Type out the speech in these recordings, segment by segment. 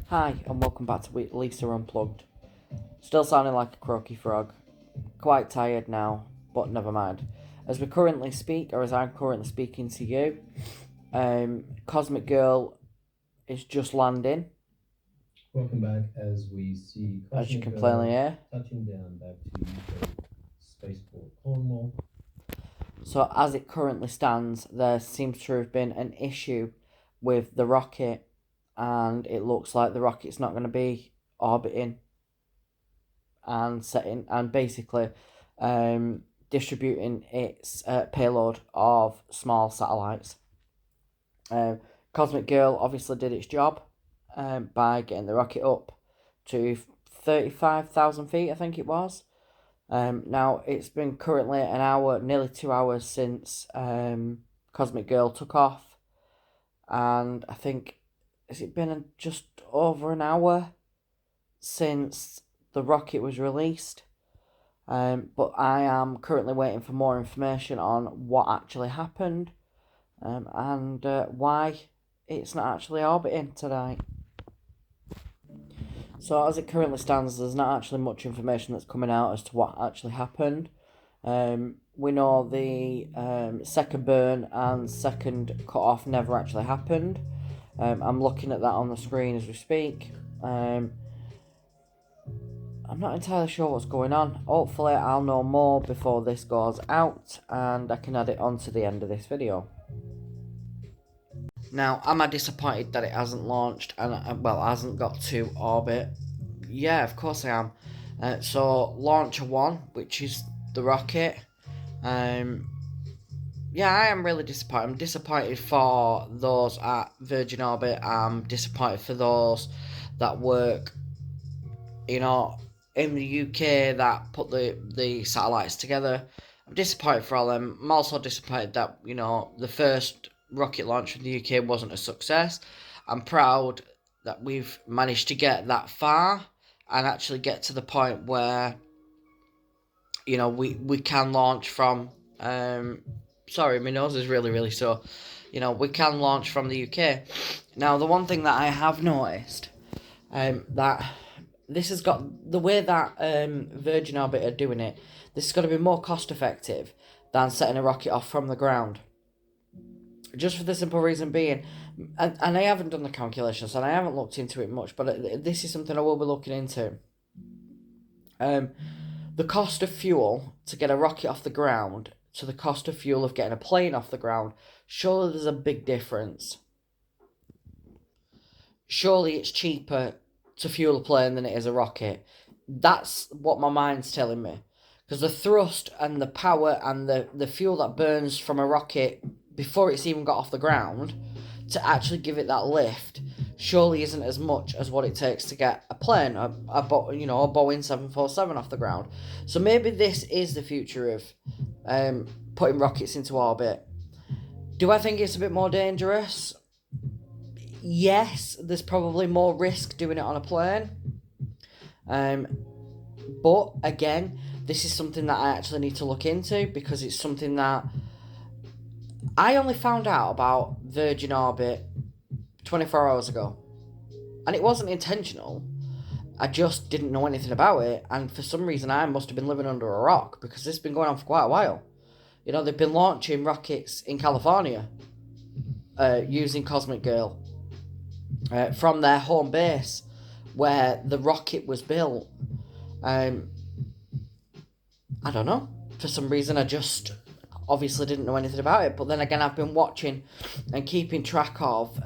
Hi, and welcome back to Lisa Unplugged. Still sounding like a croaky frog. Quite tired now, but never mind. As I'm currently speaking to you, Cosmic Girl is just landing, Welcome back as we see as you Cosmic can Girl plainly hear. touching down back to UK Spaceport Cornwall. So, as it currently stands, there seems to have been an issue with the rocket, and it looks like the rocket's not going to be orbiting and setting and basically distributing its payload of small satellites. Cosmic Girl obviously did its job by getting the rocket up to 35,000 feet, I think it was. Now, it's been currently an hour, nearly 2 hours since Cosmic Girl took off. And I think, has it been just over an hour since the rocket was released? But I am currently waiting for more information on what actually happened and why it's not actually orbiting tonight. So as it currently stands, there's not actually much information that's coming out as to what actually happened. We know the second burn and second cut off never actually happened. I'm looking at that on the screen as we speak. I'm not entirely sure what's going on. Hopefully I'll know more before this goes out and I can add it on to the end of this video. Now, am I disappointed that it hasn't launched and, hasn't got to orbit? Yeah, of course I am. So, Launcher 1, which is the rocket, yeah, I am really disappointed. I'm disappointed for those at Virgin Orbit. I'm disappointed for those that work, in the UK that put the satellites together. I'm disappointed for all them. I'm also disappointed that, the first rocket launch from the UK wasn't a success. I'm proud that we've managed to get that far and actually get to the point where, we can launch from... sorry, my nose is really, really sore. We can launch from the UK. Now, the one thing that I have noticed, that this has got... The way that Virgin Orbit are doing it, this has got to be more cost effective than setting a rocket off from the ground. Just for the simple reason being, and I haven't done the calculations and I haven't looked into it much, but this is something I will be looking into. The cost of fuel to get a rocket off the ground to the cost of fuel of getting a plane off the ground, surely there's a big difference. Surely it's cheaper to fuel a plane than it is a rocket. That's what my mind's telling me. Because the thrust and the power and the fuel that burns from a rocket before it's even got off the ground to actually give it that lift surely isn't as much as what it takes to get a plane, a Boeing 747 off the ground. So maybe this is the future of putting rockets into orbit. Do I think it's a bit more dangerous? Yes, there's probably more risk doing it on a plane. But again, this is something that I actually need to look into because it's something that I only found out about Virgin Orbit 24 hours ago. And it wasn't intentional. I just didn't know anything about it. And for some reason, I must have been living under a rock because this has been going on for quite a while. They've been launching rockets in California using Cosmic Girl from their home base where the rocket was built. I don't know. For some reason, I just obviously didn't know anything about it. But then again, I've been watching and keeping track of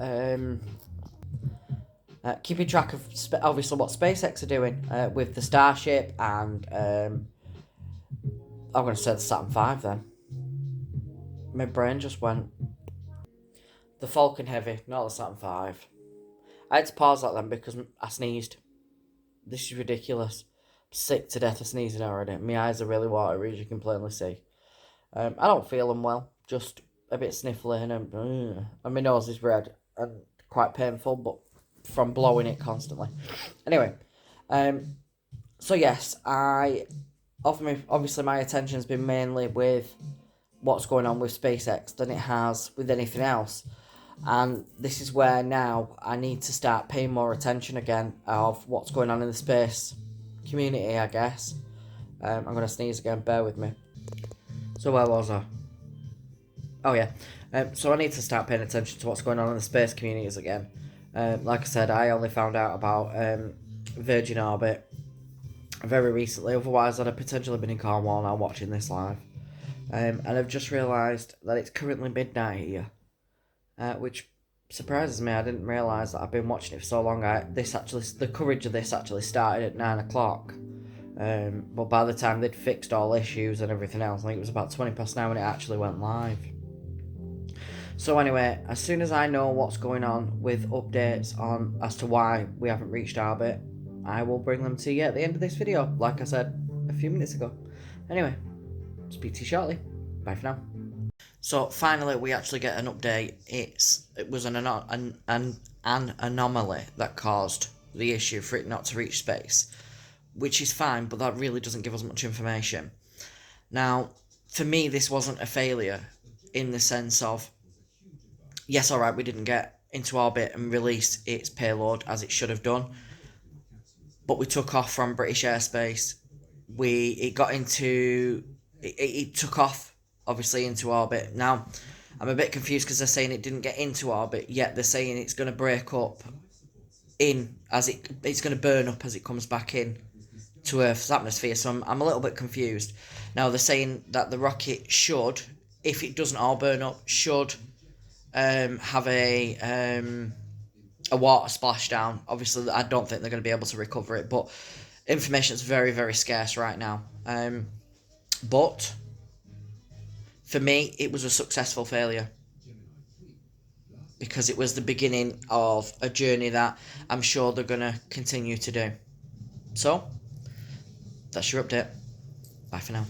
obviously what SpaceX are doing with the Starship and I'm going to say the Saturn V then. My brain just went. The Falcon Heavy, not the Saturn V. I had to pause that then because I sneezed. This is ridiculous. I'm sick to death of sneezing already. My eyes are really watery, as you can plainly see. I don't feel them well. Just a bit sniffly and my nose is red and quite painful, but from blowing it constantly. Anyway, so yes, obviously my attention's been mainly with what's going on with SpaceX than it has with anything else. And this is where now I need to start paying more attention again of what's going on in the space community, I guess. I'm going to sneeze again, bear with me. So where was I? Oh yeah. So I need to start paying attention to what's going on in the space communities again. Like I said, I only found out about Virgin Orbit very recently, otherwise I'd have potentially been in Cornwall now watching this live. And I've just realised that it's currently midnight here, which surprises me. I didn't realise that I've been watching it for so long. The coverage of this actually started at 9 o'clock. But by the time they'd fixed all issues and everything else, I think it was about 20 past 9 when it actually went live. So anyway, as soon as I know what's going on with updates on as to why we haven't reached orbit, I will bring them to you at the end of this video, like I said a few minutes ago. Anyway, speak to you shortly. Bye for now. So finally, we actually get an update. It was an anomaly that caused the issue for it not to reach space, which is fine, but that really doesn't give us much information. Now, for me, this wasn't a failure in the sense of, yes, alright, we didn't get into orbit and release its payload as it should have done, but we took off from British airspace. It took off, obviously, into orbit. Now, I'm a bit confused because they're saying it didn't get into orbit, yet they're saying it's going to break up it's going to burn up as it comes back in to Earth's atmosphere, so I'm a little bit confused. Now, they're saying that the rocket should, if it doesn't all burn up, should have a water splashdown. Obviously, I don't think they're going to be able to recover it, but information is very, very scarce right now. But for me, it was a successful failure because it was the beginning of a journey that I'm sure they're going to continue to do. So, that's your update. Bye for now.